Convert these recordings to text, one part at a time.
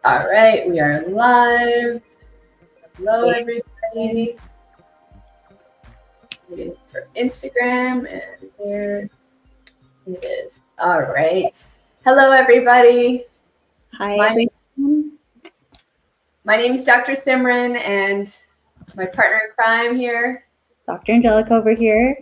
All right, we are live. Hello, everybody. Waiting for Instagram, and here it is. All right. Hello, everybody. Hi, My everyone. name is Dr. Simran, and my partner in crime here. Dr. Angelica over here.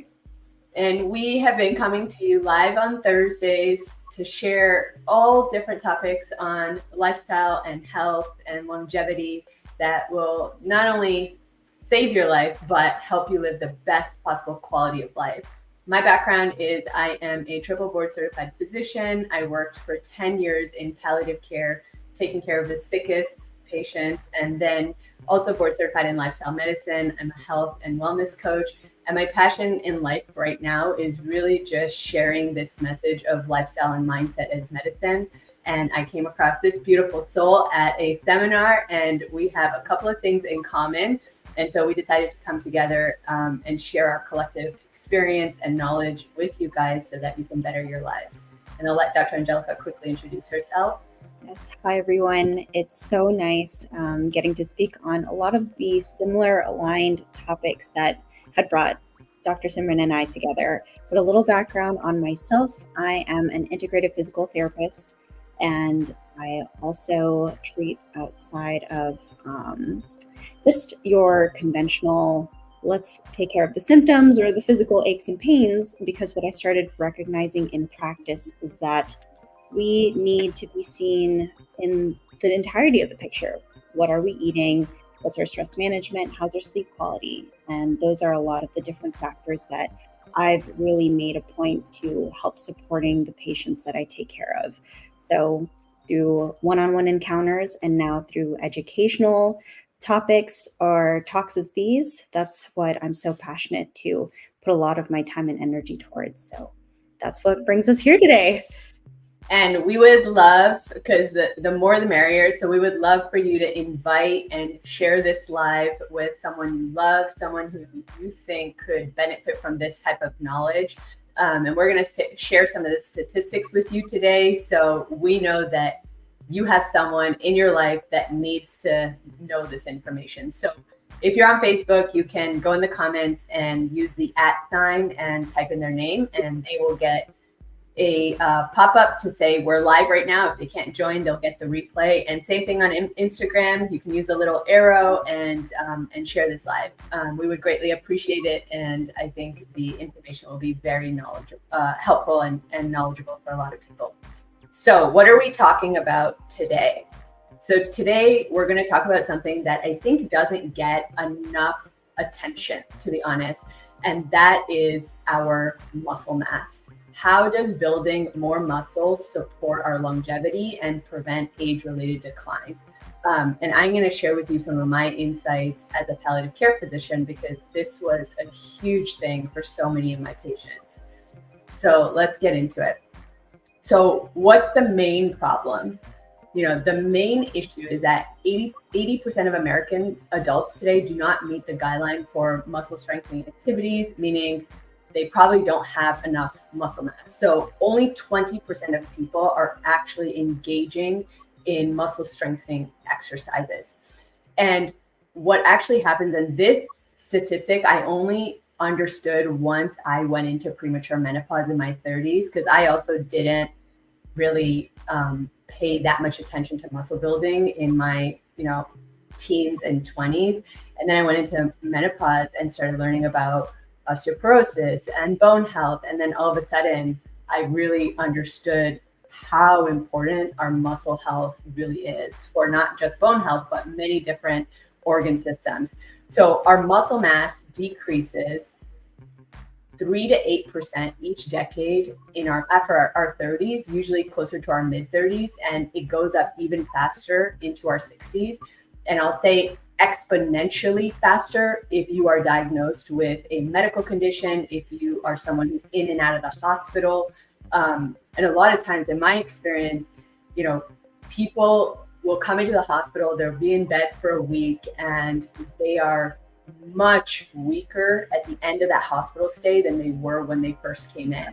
And we have been coming to you live on Thursdays to share all different topics on lifestyle and health and longevity that will not only save your life, but help you live the best possible quality of life. My background is I am a triple board certified physician. I worked for 10 years in palliative care, taking care of the sickest patients, and then also board certified in lifestyle medicine. I'm a health and wellness coach. And my passion in life right now is really just sharing this message of lifestyle and mindset as medicine. And I came across this beautiful soul at a seminar, and we have a couple of things in common. And so we decided to come together and share our collective experience and knowledge with you guys so that you can better your lives. And I'll let Dr. Angelica quickly introduce herself. Yes, hi, everyone. It's so nice getting to speak on a lot of the similar aligned topics that had brought Dr. Simran and I together. But a little background on myself. I am an integrative physical therapist, and I also treat outside of just your conventional, let's take care of the symptoms or the physical aches and pains, because what I started recognizing in practice is that we need to be seen in the entirety of the picture. What are we eating? What's our stress management? How's our sleep quality? And those are a lot of the different factors that I've really made a point to help supporting the patients that I take care of. So through one-on-one encounters and now through educational topics or talks as these, that's what I'm so passionate to put a lot of my time and energy towards. So that's what brings us here today. And we would love, because the more the merrier, so we would love for you to invite and share this live with someone you love, someone who you think could benefit from this type of knowledge. And we're going to share some of the statistics with you today, so we know that you have someone in your life that needs to know this information. So if you're on Facebook, you can go in the comments and use the @ sign and type in their name, and they will get a pop-up to say we're live right now. If they can't join, they'll get the replay. And same thing on Instagram. You can use the little arrow and share this live. We would greatly appreciate it, and I think the information will be very helpful and knowledgeable for a lot of people. So what are we talking about today? So today we're going to talk about something that I think doesn't get enough attention, to be honest, and that is our muscle mass. How does building more muscle support our longevity and prevent age-related decline? And I'm going to share with you some of my insights as a palliative care physician, because this was a huge thing for so many of my patients. So let's get into it. So what's the main problem? The main issue is that 80% of American adults today do not meet the guideline for muscle strengthening activities, meaning they probably don't have enough muscle mass. So only 20% of people are actually engaging in muscle strengthening exercises. And what actually happens in this statistic, I only understood once I went into premature menopause in my 30s, because I also didn't really pay that much attention to muscle building in my teens and 20s. And then I went into menopause and started learning about osteoporosis and bone health. And then all of a sudden, I really understood how important our muscle health really is for not just bone health, but many different organ systems. So our muscle mass decreases 3 to 8% each decade after our 30s, usually closer to our mid 30s, and it goes up even faster into our 60s. And I'll say exponentially faster if you are diagnosed with a medical condition, if you are someone who's in and out of the hospital. And a lot of times in my experience, people will come into the hospital, they'll be in bed for a week, and they are much weaker at the end of that hospital stay than they were when they first came in.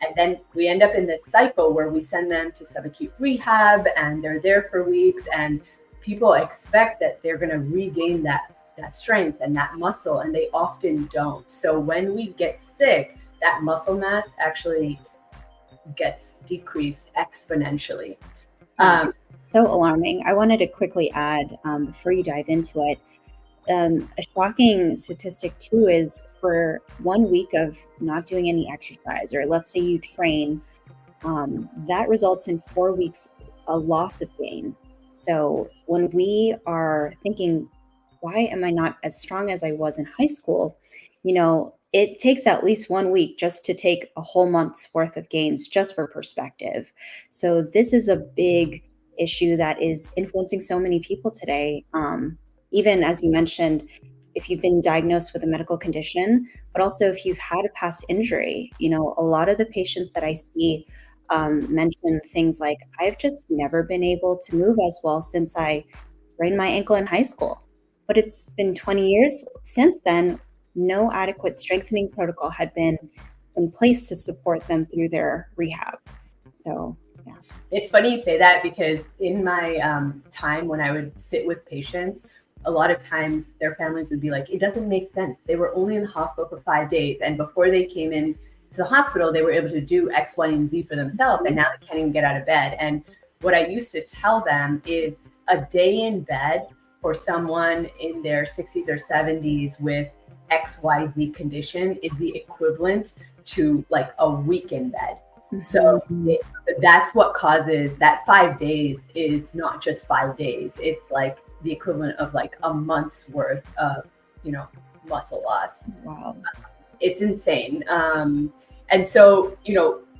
And then we end up in this cycle where we send them to subacute rehab and they're there for weeks, and people expect that they're going to regain that strength and that muscle, and they often don't. So when we get sick, that muscle mass actually gets decreased exponentially. So alarming. I wanted to quickly add, before you dive into it, a shocking statistic too is for 1 week of not doing any exercise, or let's say you train, that results in 4 weeks a loss of gain. So when we are thinking, why am I not as strong as I was in high school? It takes at least 1 week just to take a whole month's worth of gains, just for perspective. So this is a big issue that is influencing so many people today. Even as you mentioned, if you've been diagnosed with a medical condition, but also if you've had a past injury, a lot of the patients that I see mention things like, I've just never been able to move as well since I sprained my ankle in high school. But it's been 20 years since then. No adequate strengthening protocol had been in place to support them through their rehab. So, yeah. It's funny you say that, because in my time when I would sit with patients, a lot of times their families would be like, it doesn't make sense. They were only in the hospital for 5 days. And before they came in to the hospital, they were able to do X, Y, and Z for themselves. And now they can't even get out of bed. And what I used to tell them is a day in bed for someone in their 60s or 70s with XYZ condition is the equivalent to like a week in bed. So that's what causes that 5 days is not just 5 days. It's like the equivalent of like a month's worth of, muscle loss. Wow. It's insane. And so,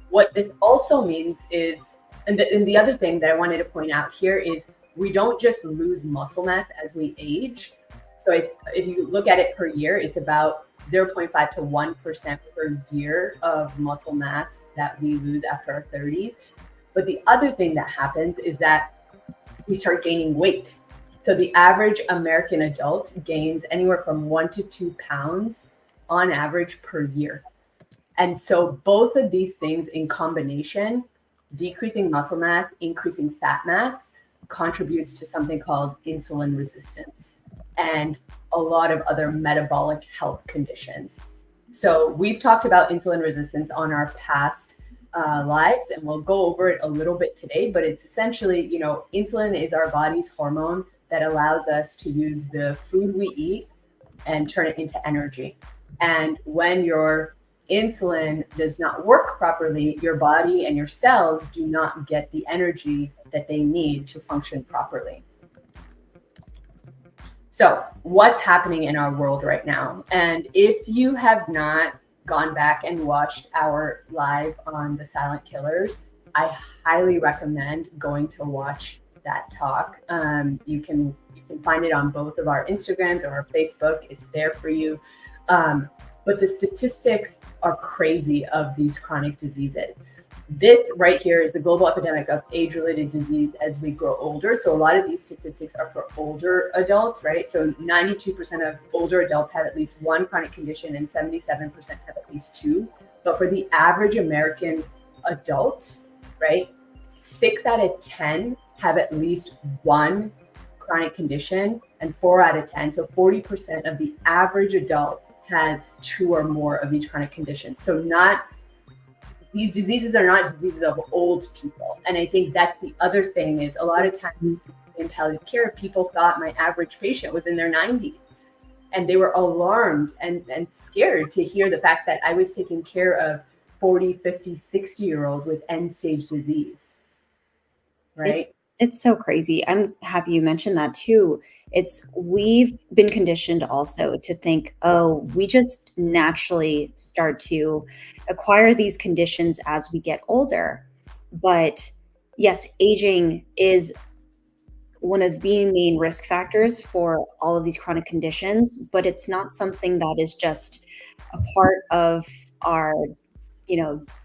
what this also means is, and the other thing that I wanted to point out here is, we don't just lose muscle mass as we age. So if you look at it per year, it's about 0.5 to 1% per year of muscle mass that we lose after our 30s. But the other thing that happens is that we start gaining weight. So the average American adult gains anywhere from 1 to 2 pounds on average per year. And so both of these things in combination, decreasing muscle mass, increasing fat mass, contributes to something called insulin resistance and a lot of other metabolic health conditions. So we've talked about insulin resistance on our past lives, and we'll go over it a little bit today, but it's essentially, insulin is our body's hormone that allows us to use the food we eat and turn it into energy. And when your insulin does not work properly, your body and your cells do not get the energy that they need to function properly. So what's happening in our world right now? And if you have not gone back and watched our live on the silent killers, I highly recommend going to watch that talk. You can find it on both of our Instagrams or our Facebook. It's there for you. But the statistics are crazy of these chronic diseases. This right here is the global epidemic of age-related disease as we grow older. So a lot of these statistics are for older adults, right? So 92% of older adults have at least one chronic condition and 77% have at least two. But for the average American adult, right, 6 out of 10 have at least one chronic condition, and 4 out of 10, so 40% of the average adult has 2 or more of these chronic conditions. So these diseases are not diseases of old people. And I think that's the other thing, is a lot of times in palliative care, people thought my average patient was in their 90s. And they were alarmed and scared to hear the fact that I was taking care of 40, 50, 60-year-olds with end-stage disease, right? It's so crazy. I'm happy you mentioned that too. We've been conditioned also to think, oh, we just naturally start to acquire these conditions as we get older. But yes, aging is one of the main risk factors for all of these chronic conditions, but it's not something that is just a part of our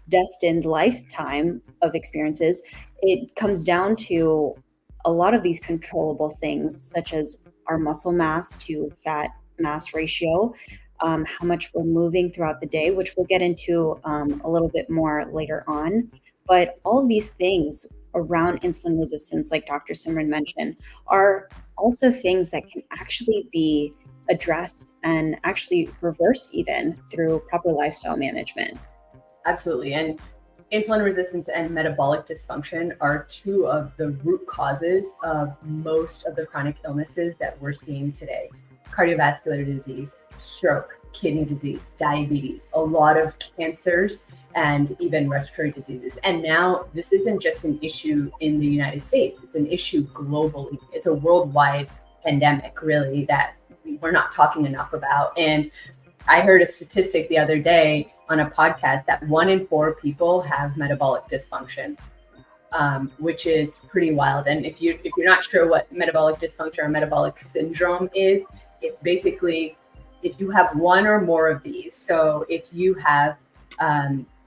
destined lifetime of experiences. It comes down to a lot of these controllable things, such as our muscle mass, to fat mass ratio, how much we're moving throughout the day, which we'll get into a little bit more later on. But all of these things around insulin resistance, like Dr. Simran mentioned, are also things that can actually be addressed and actually reversed even through proper lifestyle management. Absolutely. And insulin resistance and metabolic dysfunction are two of the root causes of most of the chronic illnesses that we're seeing today. Cardiovascular disease, stroke, kidney disease, diabetes, a lot of cancers, and even respiratory diseases. And now this isn't just an issue in the United States, it's an issue globally. It's a worldwide pandemic, really, that we're not talking enough about. And I heard a statistic the other day on a podcast that 1 in 4 people have metabolic dysfunction, which is pretty wild. And if you're not sure what metabolic dysfunction or metabolic syndrome is, it's basically if you have one or more of these. So if you have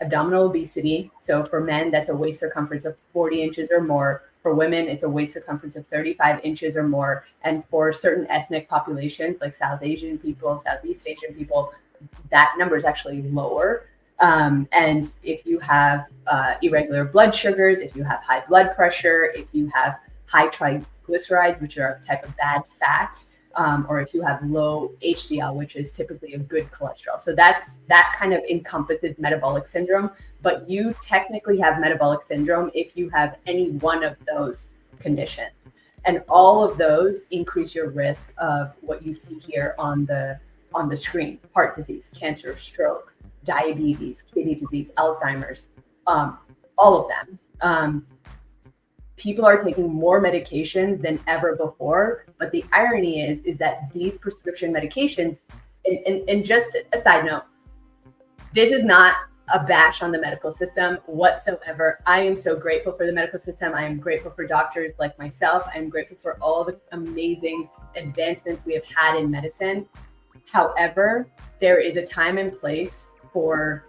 abdominal obesity, so for men, that's a waist circumference of 40 inches or more. For women, it's a waist circumference of 35 inches or more. And for certain ethnic populations, like South Asian people, Southeast Asian people, that number is actually lower. And if you have irregular blood sugars, if you have high blood pressure, if you have high triglycerides, which are a type of bad fat, or if you have low HDL, which is typically a good cholesterol. So that kind of encompasses metabolic syndrome, but you technically have metabolic syndrome if you have any one of those conditions. And all of those increase your risk of what you see here on the screen: heart disease, cancer, stroke, diabetes, kidney disease, Alzheimer's, all of them. People are taking more medications than ever before. But the irony is that these prescription medications, and just a side note, this is not a bash on the medical system whatsoever. I am so grateful for the medical system. I am grateful for doctors like myself. I'm grateful for all the amazing advancements we have had in medicine. However, there is a time and place for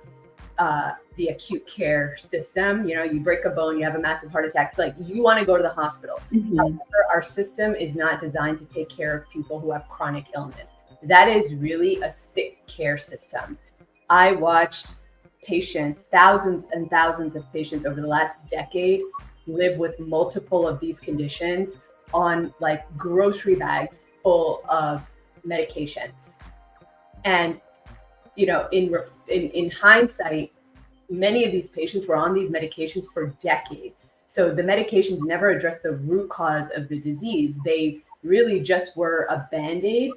the acute care system. You break a bone, you have a massive heart attack, like you want to go to the hospital. Mm-hmm. However, our system is not designed to take care of people who have chronic illness. That is really a sick care system. I watched patients, thousands and thousands of patients over the last decade, live with multiple of these conditions on like grocery bags full of medications. And in hindsight, many of these patients were on these medications for decades. So the medications never addressed the root cause of the disease. They really just were a Band-Aid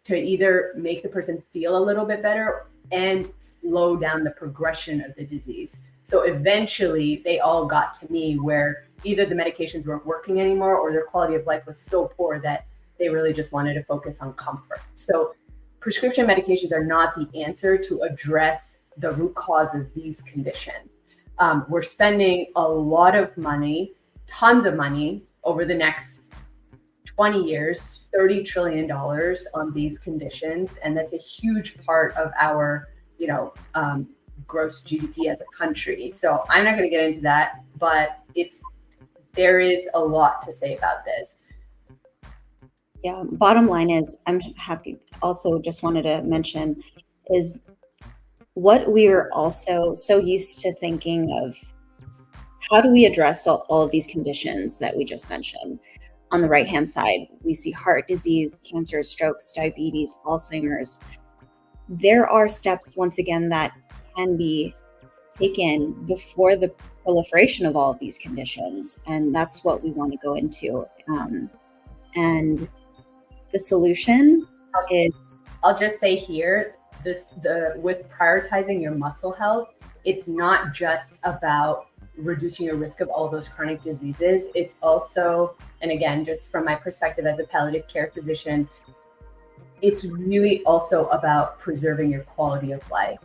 to either make the person feel a little bit better and slow down the progression of the disease. So eventually they all got to me where either the medications weren't working anymore or their quality of life was so poor that they really just wanted to focus on comfort. So prescription medications are not the answer to address the root cause of these conditions. We're spending a lot of money, tons of money over the next 20 years, $30 trillion on these conditions. And that's a huge part of our, gross GDP as a country. So I'm not going to get into that, but there is a lot to say about this. Yeah, bottom line is, I'm happy, also just wanted to mention, is what we are also so used to thinking of, how do we address all of these conditions that we just mentioned? On the right-hand side, we see heart disease, cancer, strokes, diabetes, Alzheimer's. There are steps, once again, that can be taken before the proliferation of all of these conditions. And that's what we want to go into. And the solution is, I'll just say here, with prioritizing your muscle health, it's not just about reducing your risk of all of those chronic diseases. It's also, and again, just from my perspective as a palliative care physician, it's really also about preserving your quality of life.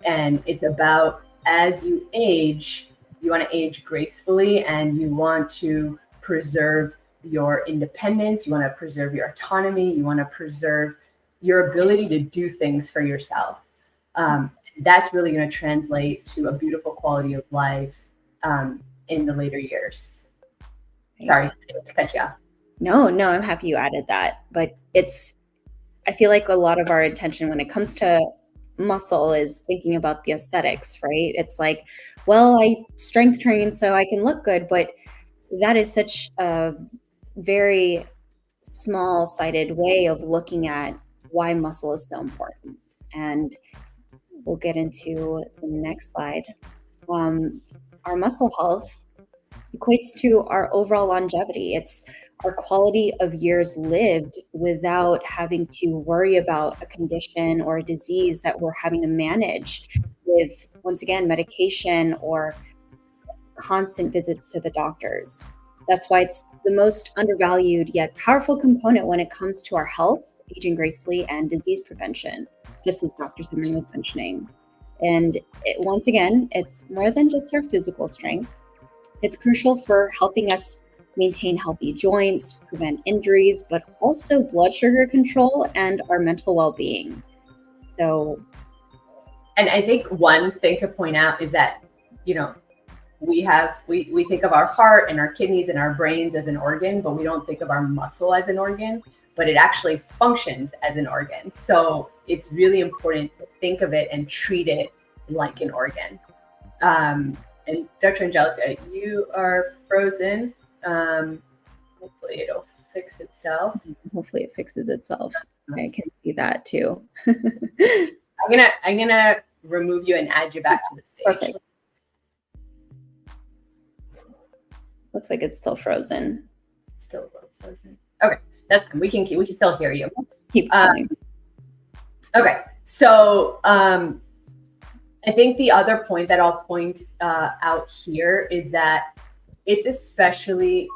And it's about, as you age, you want to age gracefully and you want to preserve your independence, you want to preserve your autonomy, you want to preserve your ability to do things for yourself. That's really going to translate to a beautiful quality of life in the later years. Sorry to cut you off. No, I'm happy you added that. But it's I feel like a lot of our attention when it comes to muscle is thinking about the aesthetics, right? It's like, well, I strength train so I can look good, but that is such a very small-sided way of looking at why muscle is so important. And we'll get into the next slide. Our muscle health equates to our overall longevity. It's our quality of years lived without having to worry about a condition or a disease that we're having to manage with, once again, medication or constant visits to the doctors. That's why it's the most undervalued yet powerful component when it comes to our health, aging gracefully, and disease prevention, just as Dr. Simran was mentioning. And once again, it's more than just our physical strength. It's crucial for helping us maintain healthy joints, prevent injuries, but also blood sugar control and our mental well-being. And I think one thing to point out is that, we think of our heart and our kidneys and our brains as an organ, but we don't think of our muscle as an organ, but it actually functions as an organ. So it's really important to think of it and treat it like an organ. And Dr. Angelica, you are frozen. Hopefully it'll fix itself. Hopefully it fixes itself. I can see that too. I'm gonna remove you and add you back to the stage. Perfect. Looks like it's still frozen. Still frozen. Okay, that's fine. We can still hear you. Keep going. Okay, so I think the other point that I'll point out here is that it's especially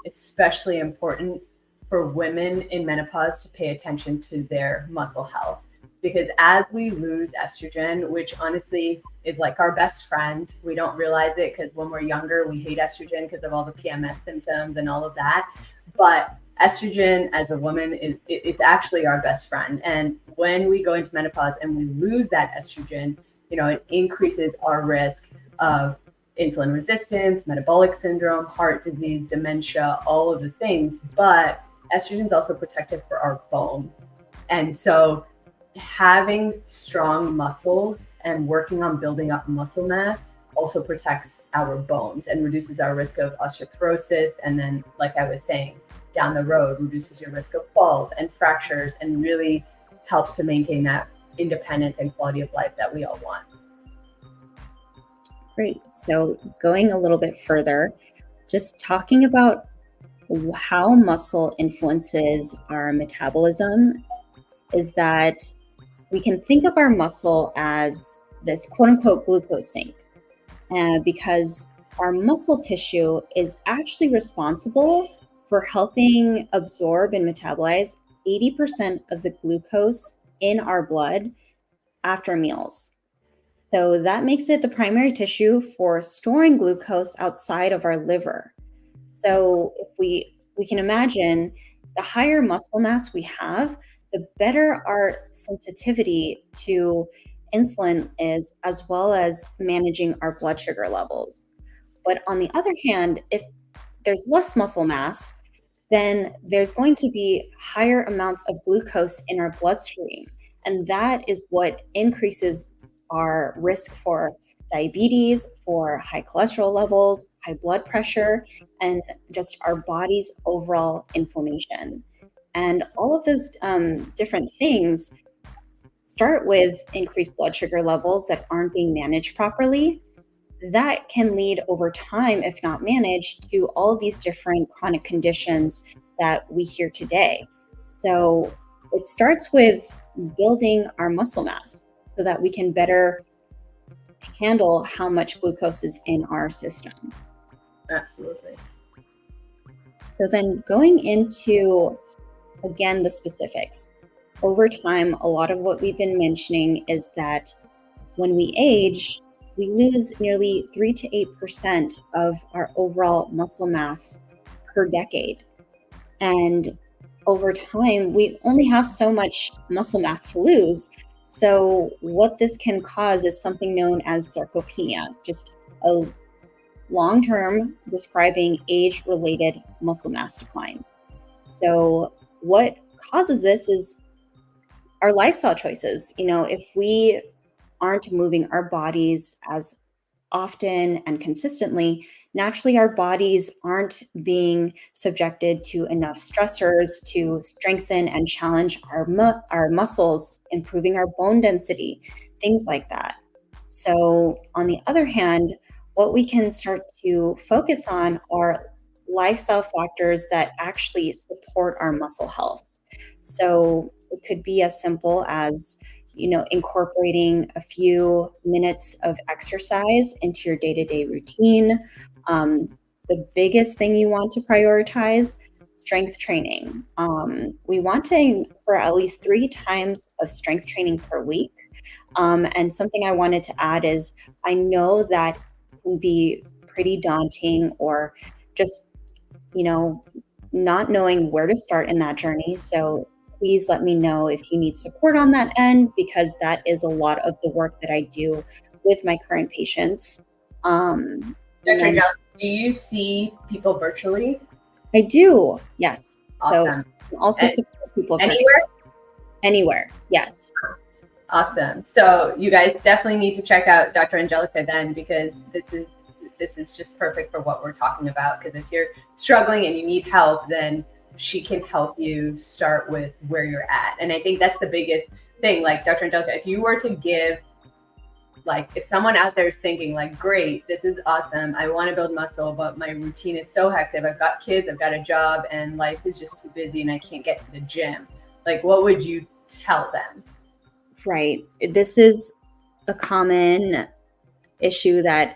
important for women in menopause to pay attention to their muscle health, because as we lose estrogen, which honestly is like our best friend, we don't realize it because when we're younger, we hate estrogen because of all the PMS symptoms and all of that. But estrogen as a woman, it's actually our best friend. And when we go into menopause and we lose that estrogen, it increases our risk of insulin resistance, metabolic syndrome, heart disease, dementia, all of the things. But estrogen is also protective for our bone. And so having strong muscles and working on building up muscle mass also protects our bones and reduces our risk of osteoporosis. And then, like I was saying, down the road, reduces your risk of falls and fractures and really helps to maintain that independence and quality of life that we all want. Great. So going a little bit further, just talking about how muscle influences our metabolism is that we can think of our muscle as this quote unquote glucose sink, because our muscle tissue is actually responsible for helping absorb and metabolize 80% of the glucose in our blood after meals. So that makes it the primary tissue for storing glucose outside of our liver. So if we can imagine, the higher muscle mass we have, the better our sensitivity to insulin is, as well as managing our blood sugar levels. But on the other hand, if there's less muscle mass, then there's going to be higher amounts of glucose in our bloodstream. And that is what increases our risk for diabetes, for high cholesterol levels, high blood pressure, and just our body's overall inflammation. And all of those different things start with increased blood sugar levels that aren't being managed properly. That can lead over time, if not managed, to all of these different chronic conditions that we hear today. So it starts with building our muscle mass so that we can better handle how much glucose is in our system. Absolutely. So then going into, again, the specifics. Over time, a lot of what we've been mentioning is that when we age, we lose nearly 3 to 8% of our overall muscle mass per decade. And over time, we only have so much muscle mass to lose. So what this can cause is something known as sarcopenia, just a long-term describing age-related muscle mass decline. So what causes this is our lifestyle choices. If we aren't moving our bodies as often and consistently, naturally our bodies aren't being subjected to enough stressors to strengthen and challenge our muscles, improving our bone density, things like that. So on the other hand, what we can start to focus on are lifestyle factors that actually support our muscle health. So it could be as simple as, incorporating a few minutes of exercise into your day-to-day routine. The biggest thing you want to prioritize, strength training. We want to aim for at least 3 times of strength training per week. And something I wanted to add is I know that can be pretty daunting, or just, not knowing where to start in that journey. So please let me know if you need support on that end, because that is a lot of the work that I do with my current patients. Dr. Angelica, do you see people virtually? I do, yes. Awesome. So also support people anywhere? Anywhere, yes. Awesome. So you guys definitely need to check out Dr. Angelica then, because this is just perfect for what we're talking about. Because if you're struggling and you need help, then she can help you start with where you're at. And I think that's the biggest thing. Like, Dr. Angelica, if you were to give, like, if someone out there is thinking like, great, this is awesome, I want to build muscle, but my routine is so hectic, I've got kids, I've got a job, and life is just too busy and I can't get to the gym, like, what would you tell them? Right. This is a common issue that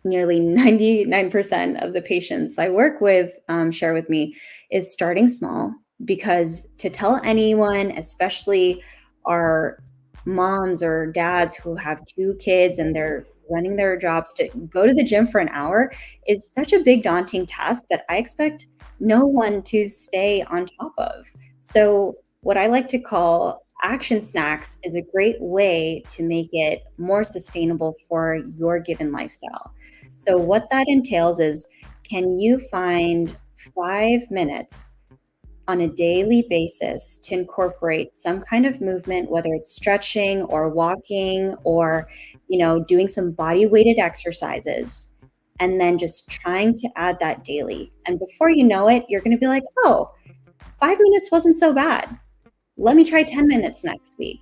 nearly 99% of the patients I work with share with me, is starting small. Because to tell anyone, especially our moms or dads who have 2 kids and they're running their jobs, to go to the gym for an hour is such a big daunting task that I expect no one to stay on top of. So what I like to call action snacks is a great way to make it more sustainable for your given lifestyle. So what that entails is, can you find 5 minutes on a daily basis to incorporate some kind of movement, whether it's stretching or walking or, doing some body weighted exercises, and then just trying to add that daily. And before you know it, you're going to be like, oh, 5 minutes wasn't so bad. Let me try 10 minutes next week.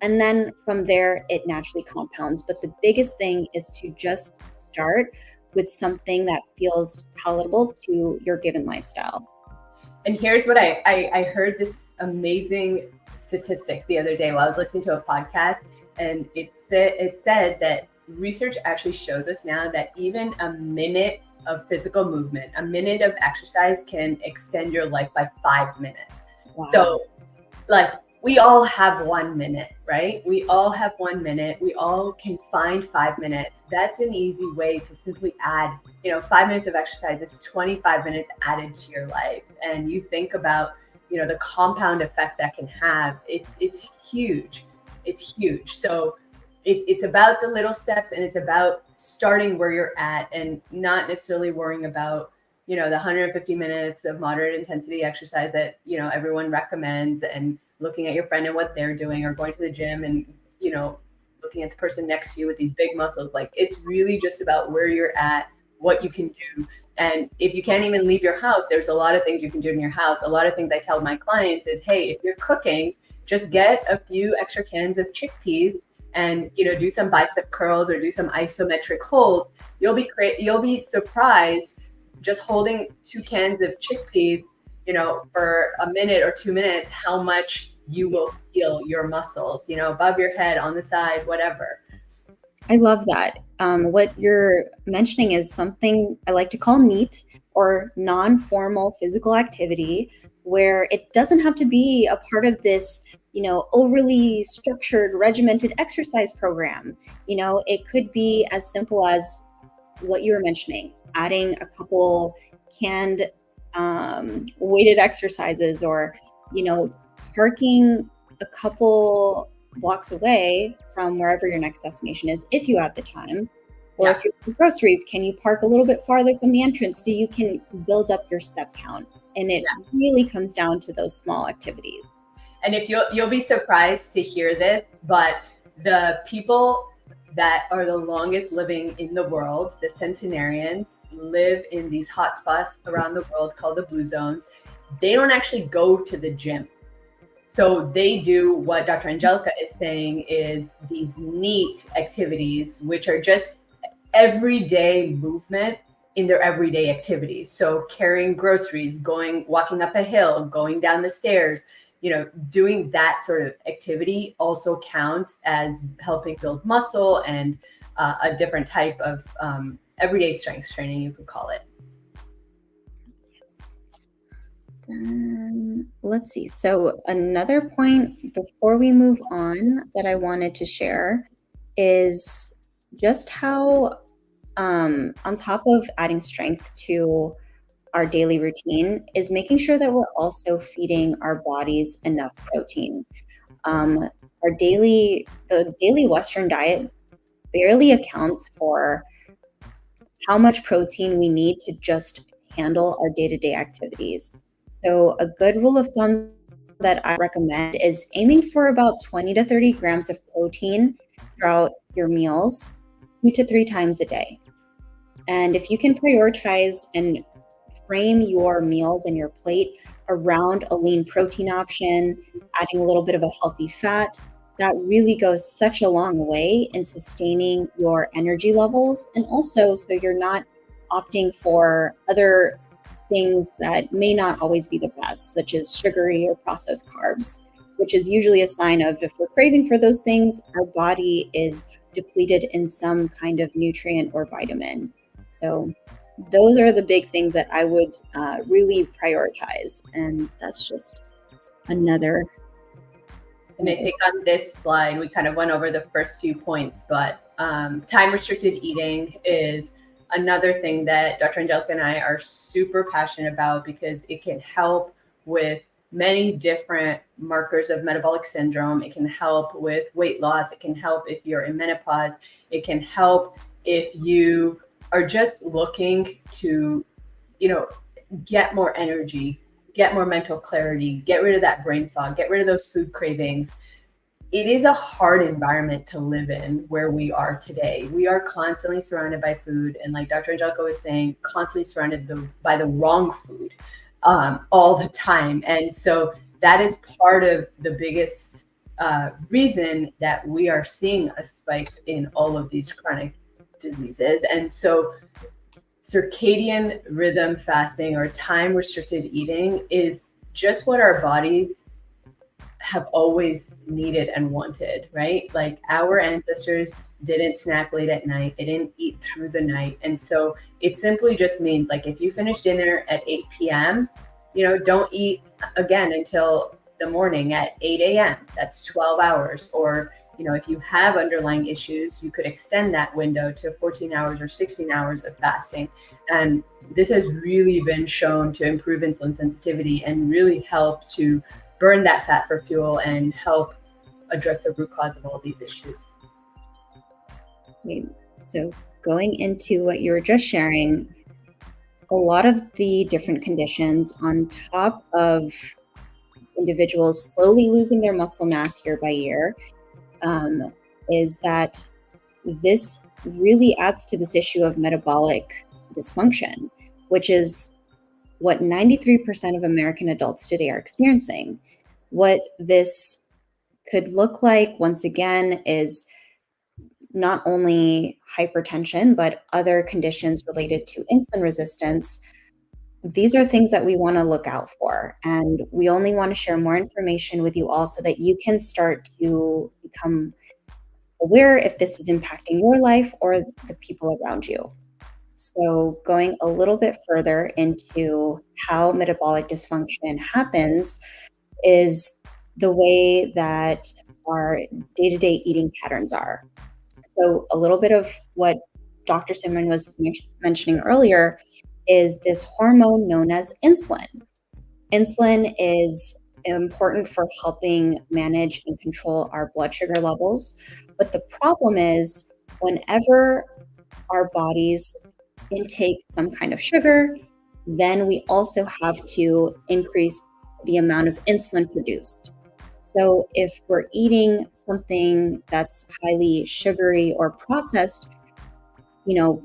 And then from there, it naturally compounds. But the biggest thing is to just start with something that feels palatable to your given lifestyle. And here's what I heard this amazing statistic the other day while I was listening to a podcast, and it said that research actually shows us now that even a minute of physical movement, a minute of exercise, can extend your life by 5 minutes. Wow. So, like, we all have 1 minute, right? We all have 1 minute. We all can find 5 minutes. That's an easy way to simply add, 5 minutes of exercise is 25 minutes added to your life. And you think about, the compound effect that can have, it's huge. It's huge. So it's about the little steps, and it's about starting where you're at and not necessarily worrying about, the 150 minutes of moderate intensity exercise that, everyone recommends, and looking at your friend and what they're doing, or going to the gym and, looking at the person next to you with these big muscles. Like, it's really just about where you're at, what you can do. And if you can't even leave your house, there's a lot of things you can do in your house. A lot of things I tell my clients is, hey, if you're cooking, just get a few extra cans of chickpeas and, do some bicep curls or do some isometric holds. You'll be surprised, just holding 2 cans of chickpeas, for a minute or 2 minutes, how much you will feel your muscles, above your head, on the side, whatever. I love that. What you're mentioning is something I like to call NEAT, or non-formal physical activity, where it doesn't have to be a part of this, overly structured, regimented exercise program. It could be as simple as what you were mentioning, adding a couple canned weighted exercises, or, parking a couple blocks away from wherever your next destination is, if you have the time. Or if you're doing groceries, can you park a little bit farther from the entrance so you can build up your step count? And it really comes down to those small activities. And if you'll be surprised to hear this, but the people that are the longest living in the world, the centenarians, live in these hotspots around the world called the blue zones. They don't actually go to the gym. So they do what Dr. Angelica is saying is these neat activities, which are just everyday movement in their everyday activities. So carrying groceries, walking up a hill, going down the stairs, doing that sort of activity also counts as helping build muscle and a different type of everyday strength training, you could call it. Let's see. So another point before we move on that I wanted to share is just how on top of adding strength to our daily routine is making sure that we're also feeding our bodies enough protein. The daily Western diet barely accounts for how much protein we need to just handle our day-to-day activities. So a good rule of thumb that I recommend is aiming for about 20 to 30 grams of protein throughout your meals 2 to 3 times a day. And if you can prioritize and frame your meals and your plate around a lean protein option, adding a little bit of a healthy fat, that really goes such a long way in sustaining your energy levels. And also, so you're not opting for other things that may not always be the best, such as sugary or processed carbs, which is usually a sign of if we're craving for those things, our body is depleted in some kind of nutrient or vitamin. So those are the big things that I would really prioritize. And that's just another. And I think on this slide, we kind of went over the first few points, but time-restricted eating is another thing that Dr. Angelica and I are super passionate about because it can help with many different markers of metabolic syndrome. It can help with weight loss. It can help if you're in menopause. It can help if you are just looking to, get more energy, get more mental clarity, get rid of that brain fog, get rid of those food cravings. It is a hard environment to live in where we are today. We are constantly surrounded by food. And like Dr. Angelica was saying, constantly surrounded by the wrong food all the time. And so that is part of the biggest reason that we are seeing a spike in all of these chronic diseases. And so circadian rhythm fasting or time restricted eating is just what our bodies have always needed and wanted, right? Like our ancestors didn't snack late at night. They didn't eat through the night. And so it simply just means like if you finish dinner at 8 p.m., don't eat again until the morning at 8 a.m. That's 12 hours. Or, if you have underlying issues, you could extend that window to 14 hours or 16 hours of fasting. And this has really been shown to improve insulin sensitivity and really help to burn that fat for fuel and help address the root cause of all these issues. So going into what you were just sharing, a lot of the different conditions on top of individuals slowly losing their muscle mass year by year is that this really adds to this issue of metabolic dysfunction, which is what 93% of American adults today are experiencing. What this could look like, once again, is not only hypertension, but other conditions related to insulin resistance. These are things that we want to look out for. And we only want to share more information with you all so that you can start to become aware if this is impacting your life or the people around you. So going a little bit further into how metabolic dysfunction happens is the way that our day-to-day eating patterns are. So a little bit of what Dr. Simran was mentioning earlier is this hormone known as insulin. Insulin is important for helping manage and control our blood sugar levels. But the problem is whenever our bodies intake some kind of sugar, then we also have to increase the amount of insulin produced. So if we're eating something that's highly sugary or processed,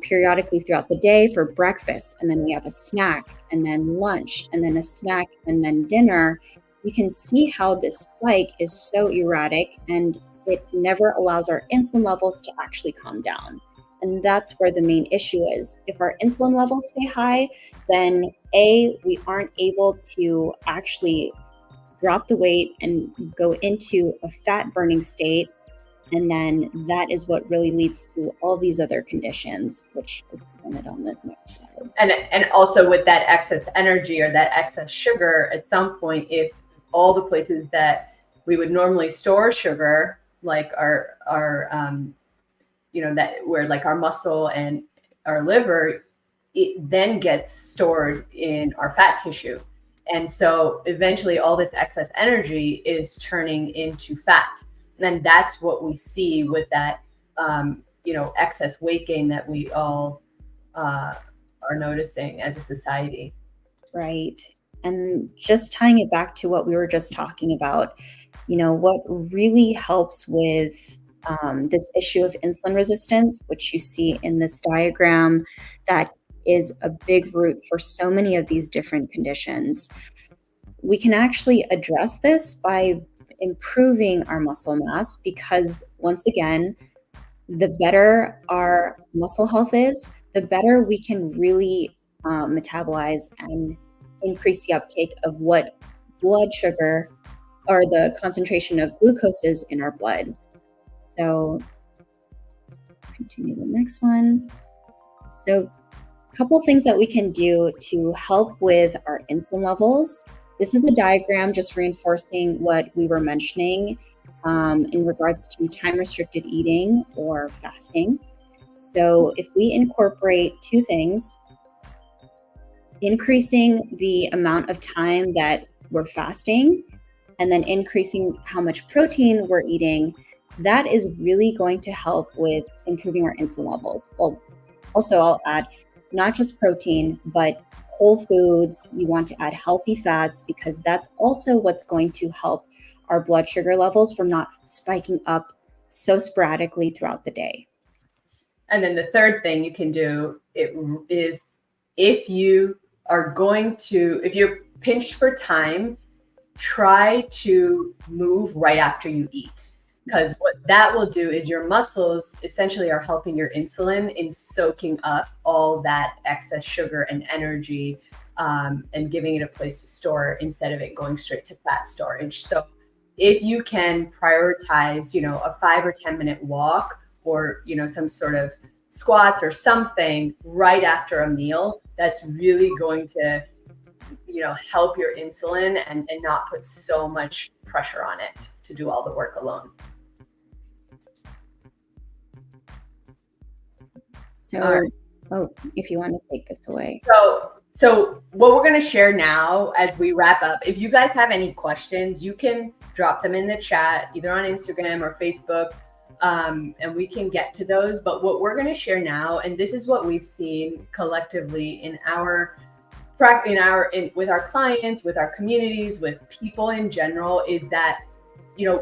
periodically throughout the day for breakfast, and then we have a snack, and then lunch, and then a snack, and then dinner, you can see how this spike is so erratic and it never allows our insulin levels to actually calm down. And that's where the main issue is. If our insulin levels stay high, then we aren't able to actually drop the weight and go into a fat burning state. And then that is what really leads to all these other conditions, which is presented on the next slide. And also with that excess energy or that excess sugar, at some point, if all the places that we would normally store sugar, like our that where like our muscle and our liver, it then gets stored in our fat tissue. And so eventually all this excess energy is turning into fat. And that's what we see with that, excess weight gain that we all are noticing as a society. Right. And just tying it back to what we were just talking about, what really helps with this issue of insulin resistance, which you see in this diagram, that is a big root for so many of these different conditions. We can actually address this by improving our muscle mass, because once again, the better our muscle health is, the better we can really metabolize and increase the uptake of what blood sugar or the concentration of glucose is in our blood. So continue the next one. So a couple things that we can do to help with our insulin levels. This is a diagram just reinforcing what we were mentioning in regards to time-restricted eating or fasting. So if we incorporate two things, increasing the amount of time that we're fasting and then increasing how much protein we're eating, that is really going to help with improving our insulin levels. Well, also I'll add not just protein, but whole foods. You want to add healthy fats, because that's also what's going to help our blood sugar levels from not spiking up so sporadically throughout the day. And then the third thing you can do is if you're pinched for time, try to move right after you eat. Because what that will do is your muscles essentially are helping your insulin in soaking up all that excess sugar and energy, and giving it a place to store instead of it going straight to fat storage. So if you can prioritize, a 5 or 10 minute walk, or, some sort of squats or something right after a meal, that's really going to, help your insulin and not put so much pressure on it to do all the work alone. So, if you want to take this away. So what we're going to share now as we wrap up, if you guys have any questions, you can drop them in the chat, either on Instagram or Facebook, and we can get to those. But what we're going to share now, and this is what we've seen collectively with our clients, with our communities, with people in general, is that,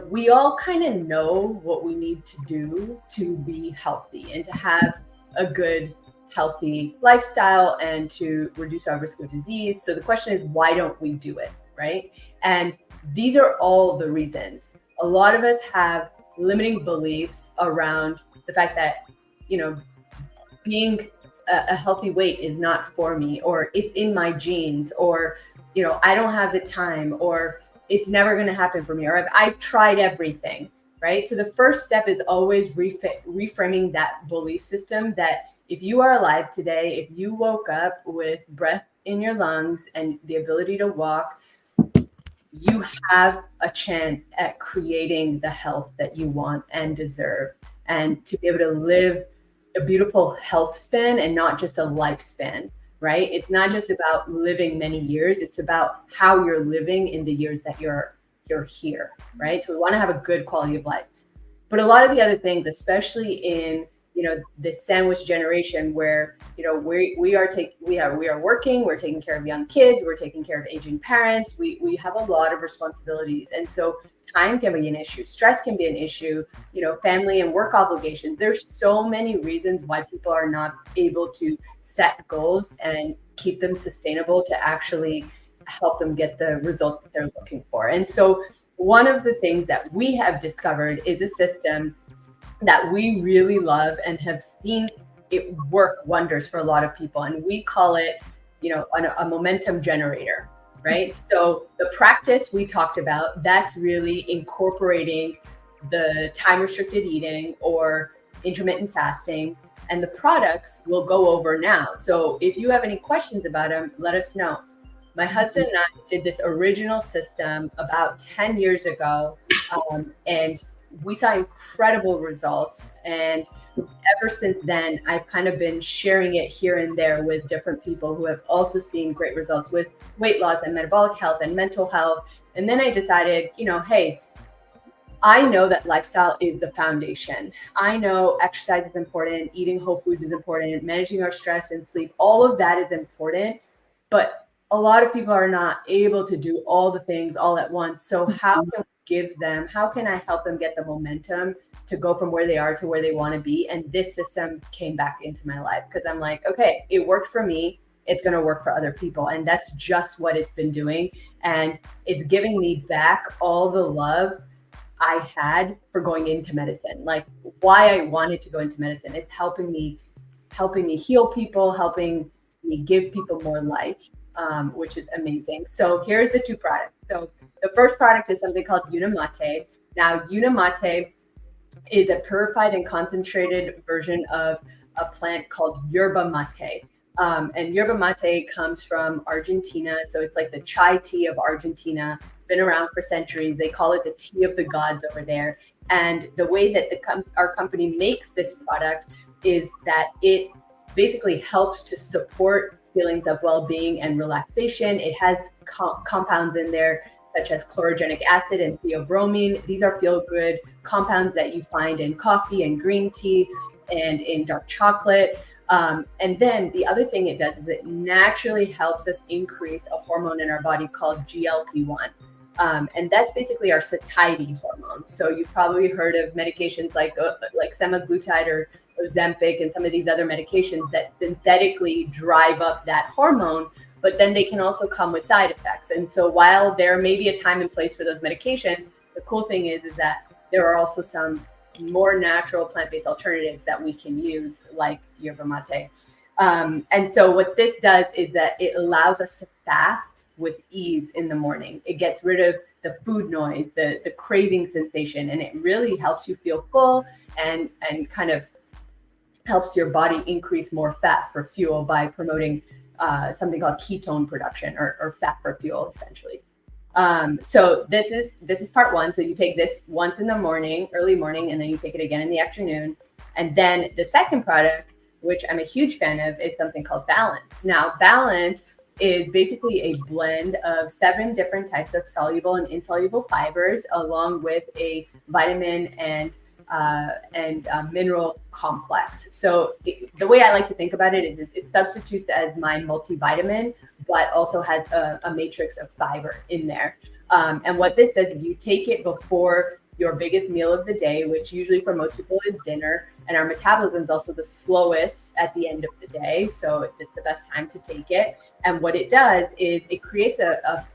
we all kind of know what we need to do to be healthy and to have a good, healthy lifestyle and to reduce our risk of disease. So the question is, why don't we do it, right? And these are all the reasons. A lot of us have limiting beliefs around the fact that, being a healthy weight is not for me, or it's in my genes, or, I don't have the time, or it's never going to happen for me, or I've tried everything, right? So the first step is always reframing that belief system that if you are alive today, if you woke up with breath in your lungs and the ability to walk, you have a chance at creating the health that you want and deserve, and to be able to live a beautiful health span and not just a lifespan, right? It's not just about living many years. It's about how you're living in the years that you're here, right? So we want to have a good quality of life. But a lot of the other things, especially in, this sandwich generation where, we are working, we're taking care of young kids, we're taking care of aging parents. We have a lot of responsibilities. And so time can be an issue, stress can be an issue, family and work obligations. There's so many reasons why people are not able to set goals and keep them sustainable to actually help them get the results that they're looking for. And so one of the things that we have discovered is a system that we really love and have seen it work wonders for a lot of people. And we call it, a momentum generator, right? So the practice we talked about, that's really incorporating the time restricted eating or intermittent fasting, and the products we'll go over now. So if you have any questions about them, let us know. My husband and I did this original system about 10 years ago, and we saw incredible results. And ever since then, I've kind of been sharing it here and there with different people who have also seen great results with weight loss and metabolic health and mental health. And then I decided, hey, I know that lifestyle is the foundation. I know exercise is important, eating whole foods is important, managing our stress and sleep, all of that is important. But a lot of people are not able to do all the things all at once. So how can I help them get the momentum to go from where they are to where they want to be? And this system came back into my life because I'm like, okay, it worked for me. It's going to work for other people. And that's just what it's been doing. And it's giving me back all the love I had for going into medicine, like why I wanted to go into medicine. It's helping me heal people, helping me give people more life, which is amazing. So here's the two products. So the first product is something called Unamate. Now, Unamate is a purified and concentrated version of a plant called yerba mate. And yerba mate comes from Argentina. So it's like the chai tea of Argentina. Been around for centuries. They call it the tea of the gods over there. And the way that our company makes this product is that it basically helps to support feelings of well-being and relaxation. It has compounds in there such as chlorogenic acid and theobromine. These are feel-good compounds that you find in coffee and green tea and in dark chocolate. And then the other thing it does is it naturally helps us increase a hormone in our body called GLP-1. And that's basically our satiety hormone. So you've probably heard of medications like semaglutide or Ozempic and some of these other medications that synthetically drive up that hormone, but then they can also come with side effects. And so while there may be a time and place for those medications, the cool thing is that there are also some more natural plant-based alternatives that we can use, like yerba mate. And so what this does is that it allows us to fast with ease in the morning. It gets rid of the food noise, the craving sensation, and it really helps you feel full and kind of helps your body increase more fat for fuel by promoting something called ketone production or fat for fuel, essentially. So this is part one. So you take this once in the morning, early morning, and then you take it again in the afternoon. And then the second product, which I'm a huge fan of, is something called Balance. Now, Balance is basically a blend of 7 different types of soluble and insoluble fibers, along with a vitamin and mineral complex. So the way I like to think about it is it substitutes as my multivitamin, but also has a matrix of fiber in there. And what this does is you take it before your biggest meal of the day, which usually for most people is dinner. And our metabolism is also the slowest at the end of the day. So it's the best time to take it. And what it does is it creates a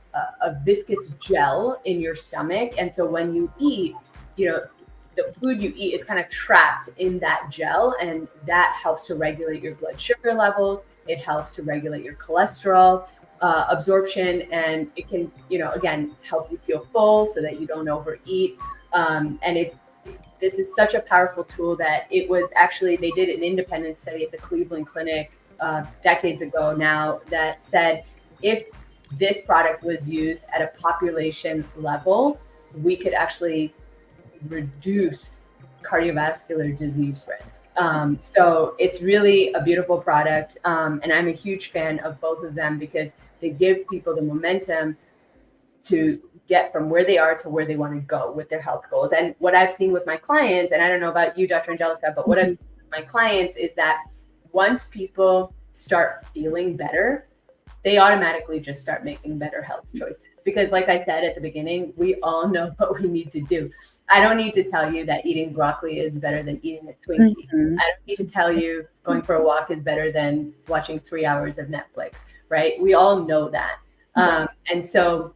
viscous gel in your stomach. And so when you eat, the food you eat is kind of trapped in that gel, and that helps to regulate your blood sugar levels. It helps to regulate your cholesterol absorption, and it can, again, help you feel full so that you don't overeat. And this is such a powerful tool that it was actually, they did an independent study at the Cleveland Clinic decades ago now that said if this product was used at a population level, we could actually reduce cardiovascular disease risk. So it's really a beautiful product. And I'm a huge fan of both of them because they give people the momentum to get from where they are to where they want to go with their health goals. And what I've seen with my clients, and I don't know about you, Dr. Angelica, but what I've seen with with my clients is that once people start feeling better, they automatically just start making better health choices. Because like I said at the beginning, we all know what we need to do. I don't need to tell you that eating broccoli is better than eating a Twinkie. I don't need to tell you going for a walk is better than watching 3 hours of Netflix, right? We all know that. And so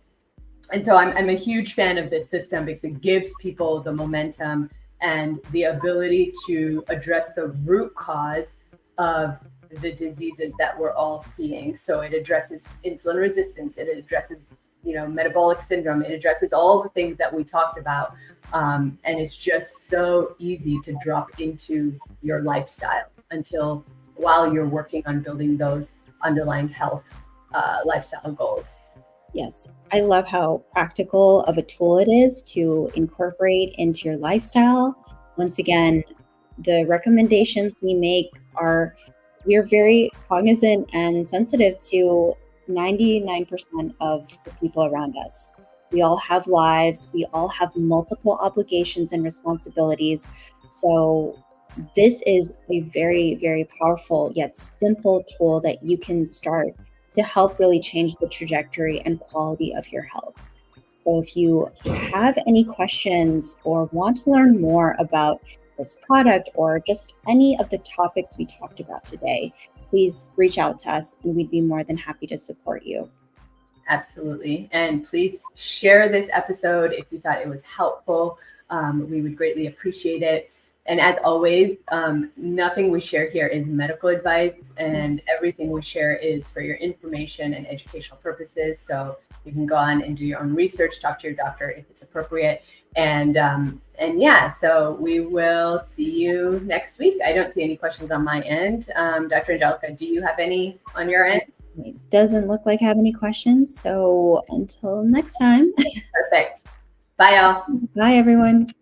I'm a huge fan of this system because it gives people the momentum and the ability to address the root cause of the diseases that we're all seeing. So it addresses insulin resistance, it addresses, metabolic syndrome, it addresses all the things that we talked about. And it's just so easy to drop into your lifestyle while you're working on building those underlying health lifestyle goals. Yes, I love how practical of a tool it is to incorporate into your lifestyle. Once again, the recommendations we make we're very cognizant and sensitive to 99% of the people around us. We all have lives, we all have multiple obligations and responsibilities. So this is a very, very powerful yet simple tool that you can start to help really change the trajectory and quality of your health. So if you have any questions or want to learn more about this product or just any of the topics we talked about today, please reach out to us and we'd be more than happy to support you. Absolutely. And please share this episode if you thought it was helpful. We would greatly appreciate it. And as always, nothing we share here is medical advice, and everything we share is for your information and educational purposes. So you can go on and do your own research, talk to your doctor if it's appropriate. And yeah, so we will see you next week. I don't see any questions on my end. Dr. Angelica, do you have any on your end? It doesn't look like I have any questions. So until next time. Perfect. Bye, y'all. Bye, everyone.